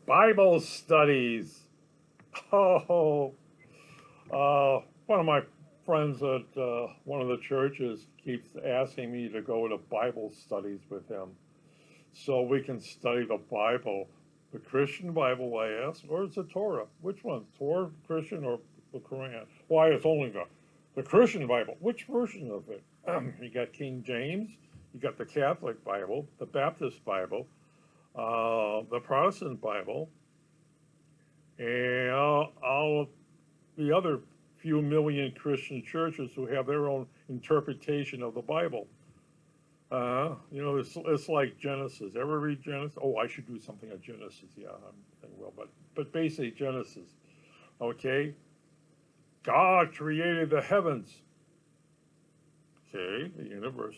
Bible studies. Oh, one of my friends at one of the churches keeps asking me to go to Bible studies with him so we can study the Bible. The Christian Bible, I asked, or is the Torah? Which one? Torah, Christian, or the Quran? Why, it's only the Christian Bible. Which version of it? You got King James, you got the Catholic Bible, the Baptist Bible, the Protestant Bible, and all of the other few million Christian churches who have their own interpretation of the Bible. It's like Genesis. Ever read Genesis? Oh, I should do something on Genesis. Yeah, I will. But basically Genesis. Okay, God created the heavens. Okay, the universe.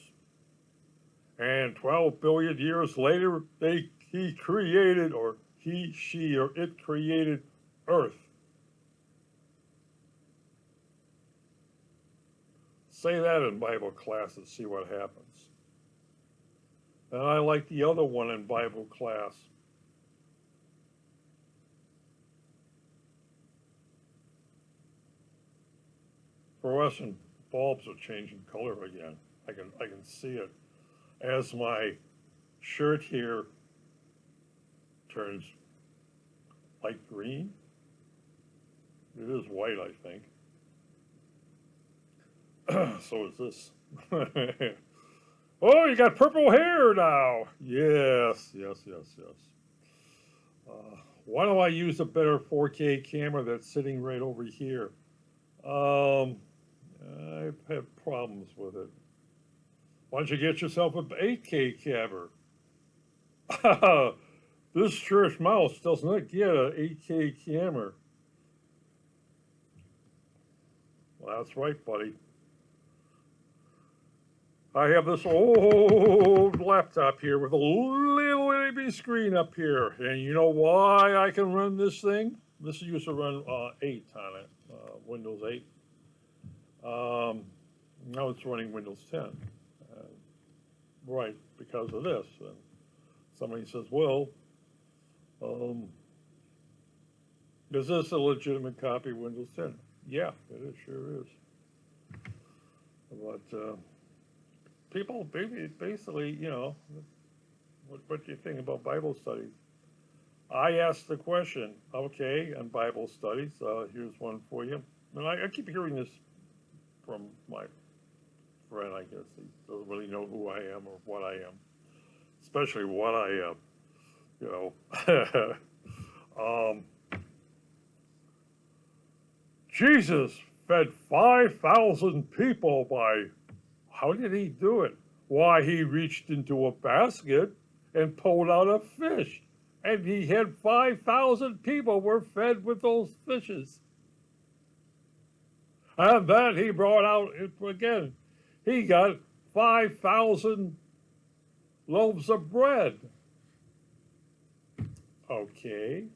And 12 billion years later, he created, or he, she, or it created Earth. Say that in Bible class and see what happens. And I like the other one in Bible class. Fluorescent bulbs are changing color again. I can see it as my shirt here turns light green. It is white, I think. So is this. Oh, you got purple hair now. Yes. Why don't I use a better 4K camera that's sitting right over here? I've had problems with it. Why don't you get yourself an 8K camera? This church mouse does not get an 8K camera. Well, that's right, buddy. I have this old laptop here with a little baby screen up here. And you know why I can run this thing? This used to run 8 on it, Windows 8. Now it's running Windows 10. Right, because of this. And somebody says, well, is this a legitimate copy of Windows 10? Yeah, it sure is. But people basically, what do you think about Bible studies? I asked the question, okay, on Bible studies, here's one for you. And I keep hearing this from my friend, I guess. He doesn't really know who I am or what I am, especially what I am. Jesus fed 5,000 people by, how did he do it? Why, he reached into a basket and pulled out a fish. And he had 5,000 people were fed with those fishes. And then he brought out, again, he got 5,000 loaves of bread. Okay.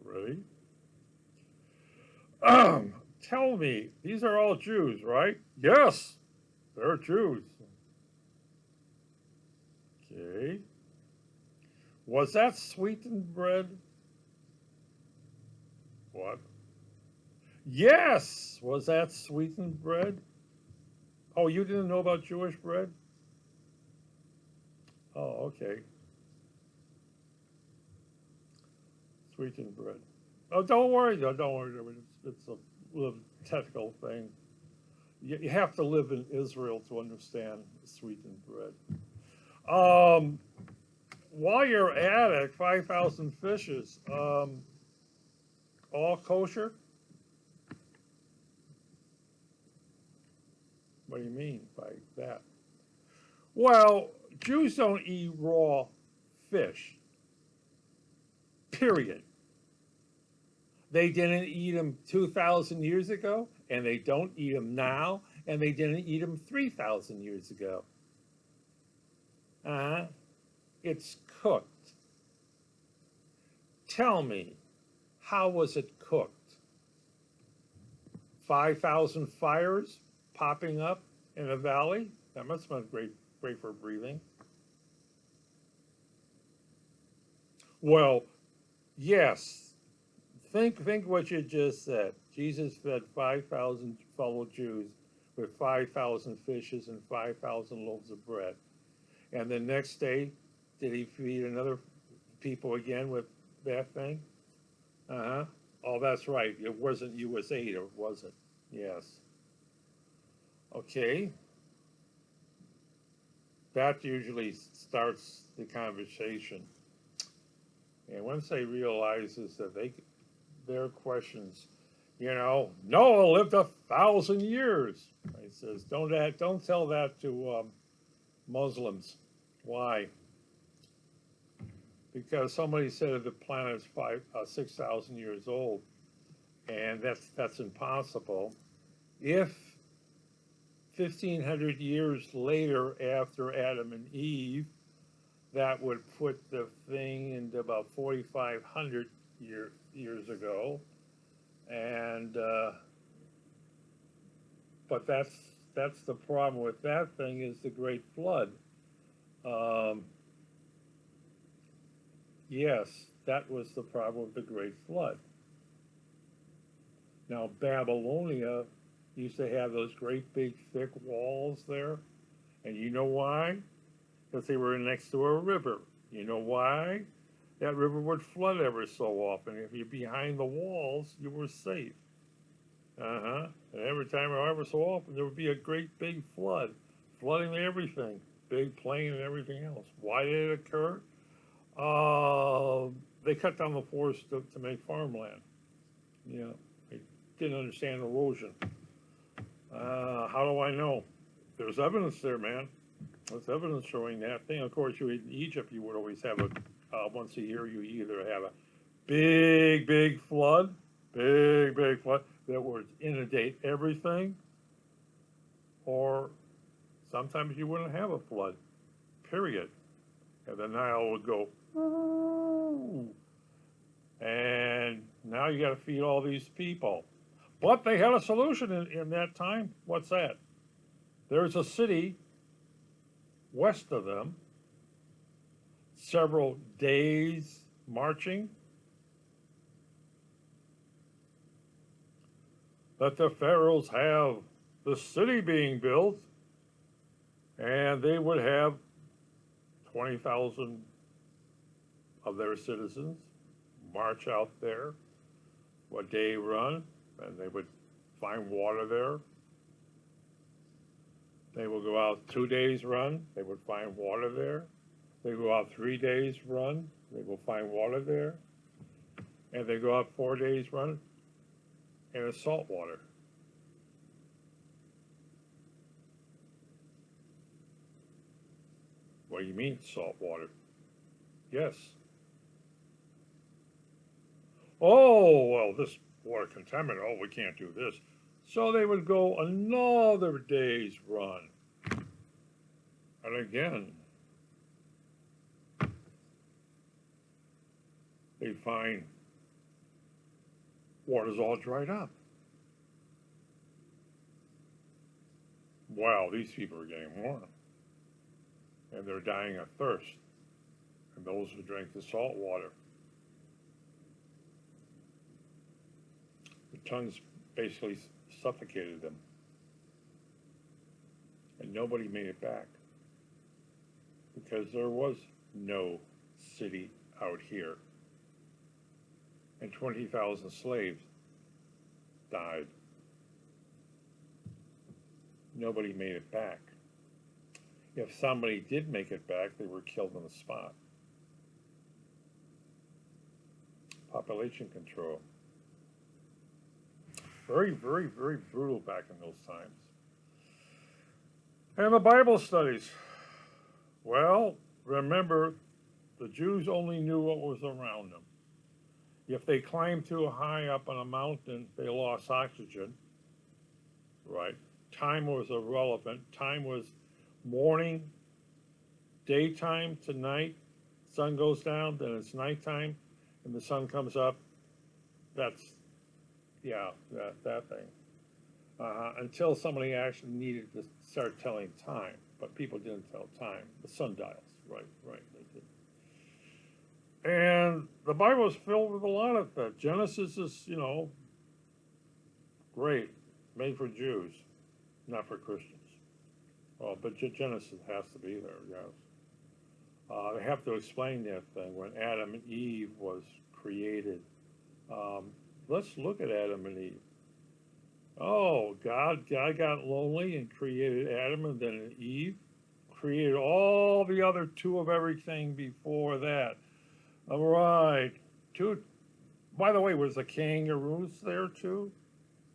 Ready? Tell me, these are all Jews, right? Yes, they're Jews. Okay. Was that sweetened bread? What? Yes! Was that sweetened bread? Oh, you didn't know about Jewish bread? Oh, okay. Sweetened bread. Oh, don't worry, though. Don't worry. It's a little technical thing. You have to live in Israel to understand sweetened bread. While you're at it, 5,000 fishes. All kosher? What do you mean by that? Well, Jews don't eat raw fish. Period. They didn't eat them 2,000 years ago, and they don't eat them now, and they didn't eat them 3,000 years ago. It's cooked. Tell me, how was it cooked? 5,000 fires popping up in a valley? That must have been great for breathing. Well, yes. Think what you just said. Jesus fed 5,000 fellow Jews with 5,000 fishes and 5,000 loaves of bread. And the next day, did he feed another people again with that thing? Uh-huh. Oh, that's right. It wasn't US 8, or was it? Yes. Okay. That usually starts the conversation. And once they realizes that their questions, Noah lived 1,000 years. He says, don't tell that to Muslims. Why? Because somebody said the planet is 6,000 years old, and that's impossible. If 1,500 years later, after Adam and Eve, that would put the thing into about 4,500 years ago, and but that's the problem with that thing is the Great Flood. Um, yes, that was the problem with the Great Flood. Now Babylonia used to have those great big thick walls there, and you know why? Because they were next to a river. You know why? That river would flood every so often. If you're behind the walls, you were safe. Uh-huh. And every time, or ever so often, there would be a great big flood, flooding everything, big plane and everything else. Why did it occur? They cut down the forest to make farmland. Yeah, they didn't understand erosion. How do I know? There's evidence there, man. There's evidence showing that thing. Of course, in Egypt, you would always have once a year, you either have a big flood, big flood that would inundate everything, or sometimes you wouldn't have a flood, period. And the Nile would go, ooh, and now you got to feed all these people. But they had a solution in that time. What's that? There's a city west of them, several days marching. Let the pharaohs have the city being built, and they would have 20,000 of their citizens march out there, a day run, and they would find water there. They would go out 2 days run, they would find water there. They go out 3 days run, they will find water there. And they go out 4 days run, and it's salt water. What do you mean salt water? Yes. Oh, well, this water contaminated. Oh, we can't do this. So they would go another day's run. And again, they find water's all dried up. Wow, these people are getting warm. And they're dying of thirst. And those who drink the salt water, the tongues basically suffocated them. And nobody made it back. Because there was no city out here. And 20,000 slaves died. Nobody made it back. If somebody did make it back, they were killed on the spot. Population control. Very brutal back in those times. And the Bible studies. Well, remember, the Jews only knew what was around them. If they climbed too high up on a mountain, they lost oxygen, right? Time was irrelevant. Time was morning, daytime to night. Sun goes down, then it's nighttime, and the sun comes up. That's, that thing. Until somebody actually needed to start telling time, but people didn't tell time. The sundials, right, they did. And the Bible is filled with a lot of that. Genesis is, great, made for Jews, not for Christians. Well, but Genesis has to be there, yes. They have to explain that thing when Adam and Eve was created. Um, let's look at Adam and Eve. Oh, God got lonely and created Adam and then Eve. Created all the other two of everything before that. All right. Two. By the way, was the kangaroos there too?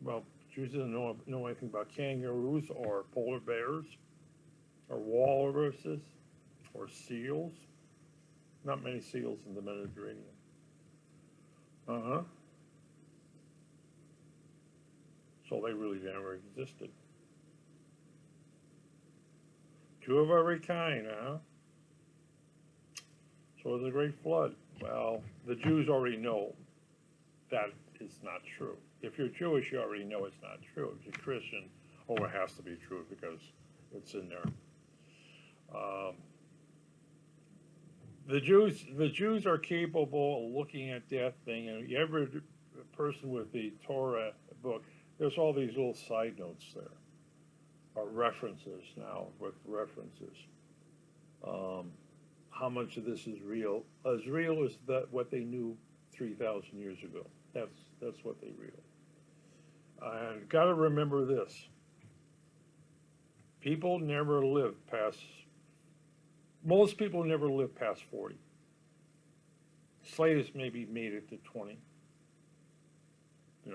Well, Jews didn't know anything about kangaroos or polar bears or walruses or seals. Not many seals in the Mediterranean. Uh-huh. So they really never existed. Two of every kind, huh? So it was a great flood. Well, the Jews already know that is not true. If you're Jewish, you already know it's not true. If you're Christian, it has to be true because it's in there. The Jews are capable of looking at that thing, and every person with the Torah book, there's all these little side notes there, or references now with references. How much of this is real? As real as that what they knew 3,000 years ago. That's what they real. And got to remember this: people never live past. Most people never live past 40. Slaves maybe made it to 20. From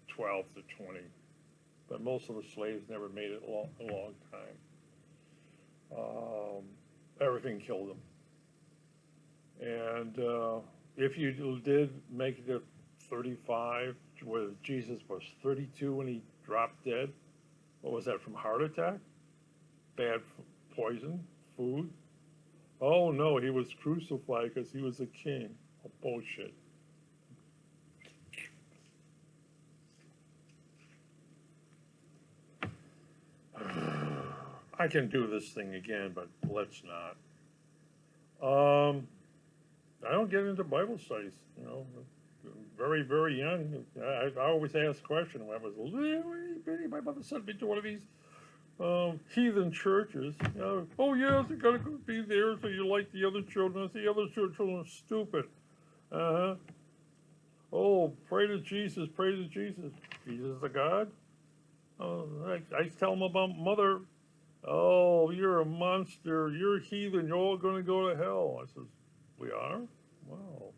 12 to 20. But most of the slaves never made it a long time. Everything killed them. And if you did make it to 35, where Jesus was 32 when he dropped dead, what was that, from heart attack? Bad poison, food? Oh no, he was crucified because he was a king. Oh, bullshit. I can do this thing again, but let's not. I don't get into Bible studies, very, very young. I always ask questions when I was a little bitty. My mother sent me to one of these heathen churches. Oh, yes, you got to be there so you like the other children. I say, the other children are stupid. Uh-huh. Oh, pray to Jesus, pray to Jesus. Jesus is a God? I tell them about mother. Oh, you're a monster. You're a heathen. You're all going to go to hell. I says, we are? Wow.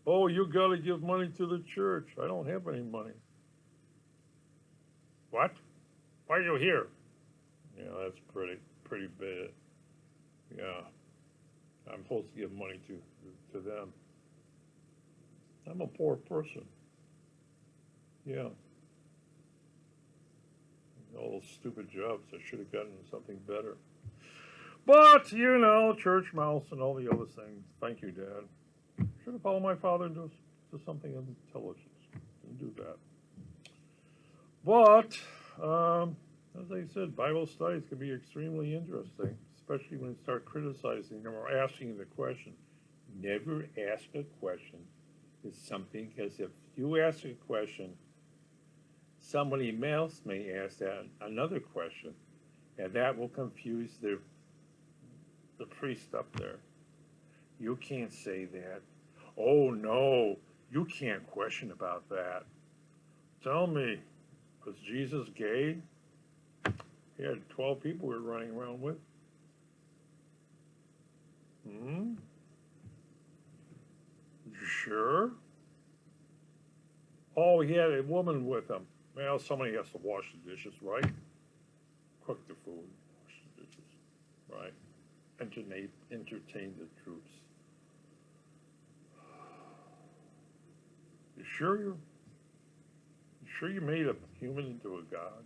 Oh, you got to give money to the church. I don't have any money. What? Why are you here? That's pretty bad. Yeah. I'm supposed to give money to them. I'm a poor person. Yeah. All those stupid jobs. I should have gotten something better. But, church mouse and all the other things. Thank you, Dad. Should have followed my father and do something of intelligence. Didn't do that. But, as I said, Bible studies can be extremely interesting, especially when you start criticizing them or asking the question. Never ask a question is something, because if you ask a question, somebody else may ask that another question, and that will confuse the priest up there. You can't say that. Oh no, you can't question about that. Tell me, was Jesus gay? He had 12 people we were running around with. You sure? Oh, he had a woman with him. Well, somebody has to wash the dishes, right? Cook the food, wash the dishes, right? Entertain the troops. You sure you made a human into a god?